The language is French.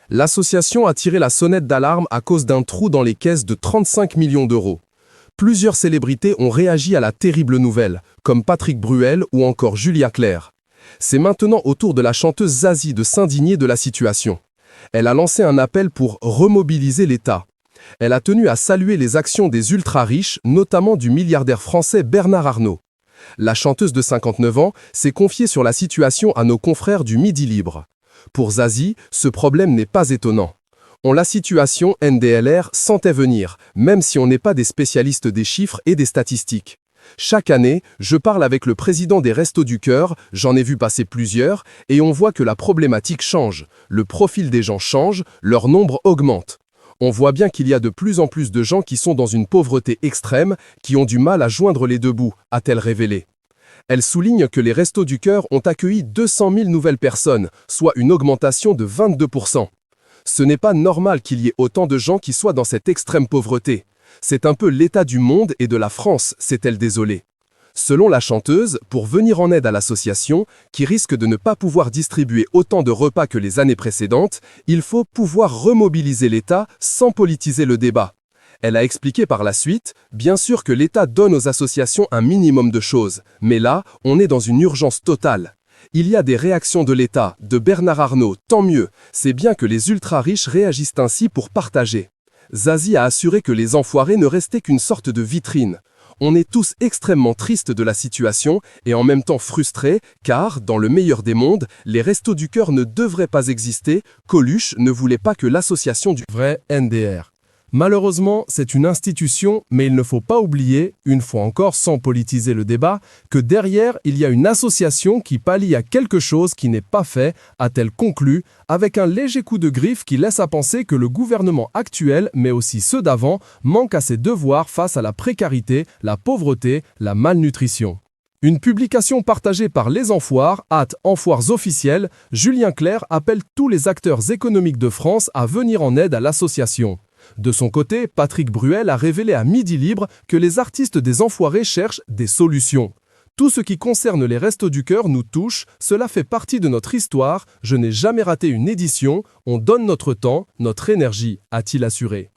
L'association a tiré la sonnette d'alarme à cause d'un trou dans les caisses de 35 millions d'euros. Plusieurs célébrités ont réagi à la terrible nouvelle, comme Patrick Bruel ou encore Julia Clerc. C'est maintenant au tour de la chanteuse Zazie de s'indigner de la situation. Elle a lancé un appel pour remobiliser l'État. Elle a tenu à saluer les actions des ultra-riches, notamment du milliardaire français Bernard Arnault. La chanteuse de 59 ans s'est confiée sur la situation à nos confrères du Midi Libre. Pour Zazie, ce problème n'est pas étonnant. La situation NDLR sentait venir, même si on n'est pas des spécialistes des chiffres et des statistiques. Chaque année, je parle avec le président des Restos du Cœur, j'en ai vu passer plusieurs, et on voit que la problématique change. Le profil des gens change, leur nombre augmente. On voit bien qu'il y a de plus en plus de gens qui sont dans une pauvreté extrême, qui ont du mal à joindre les deux bouts, a-t-elle révélé. Elle souligne que les Restos du Cœur ont accueilli 200 000 nouvelles personnes, soit une augmentation de 22%. Ce n'est pas normal qu'il y ait autant de gens qui soient dans cette extrême pauvreté. C'est un peu l'état du monde et de la France, s'est-elle désolée. Selon la chanteuse, pour venir en aide à l'association, qui risque de ne pas pouvoir distribuer autant de repas que les années précédentes, il faut pouvoir remobiliser l'État sans politiser le débat. Elle a expliqué par la suite, bien sûr que l'État donne aux associations un minimum de choses, mais là, on est dans une urgence totale. Il y a des réactions de l'État, de Bernard Arnault, tant mieux, c'est bien que les ultra-riches réagissent ainsi pour partager. Zazie a assuré que les enfoirés ne restaient qu'une sorte de vitrine. On est tous extrêmement tristes de la situation et en même temps frustrés, car, dans le meilleur des mondes, les Restos du Cœur ne devraient pas exister, Coluche ne voulait pas que l'association du vrai NDR. Malheureusement, c'est une institution, mais il ne faut pas oublier, une fois encore sans politiser le débat, que derrière, il y a une association qui pallie à quelque chose qui n'est pas fait, a-t-elle conclu, avec un léger coup de griffe qui laisse à penser que le gouvernement actuel, mais aussi ceux d'avant, manquent à ses devoirs face à la précarité, la pauvreté, la malnutrition. Une publication partagée par Les Enfoirs, Enfoirs officiels, Julien Clerc appelle tous les acteurs économiques de France à venir en aide à l'association. De son côté, Patrick Bruel a révélé à Midi Libre que les artistes des Enfoirés cherchent des solutions. Tout ce qui concerne les Restos du Cœur nous touche, cela fait partie de notre histoire, je n'ai jamais raté une édition, on donne notre temps, notre énergie, a-t-il assuré.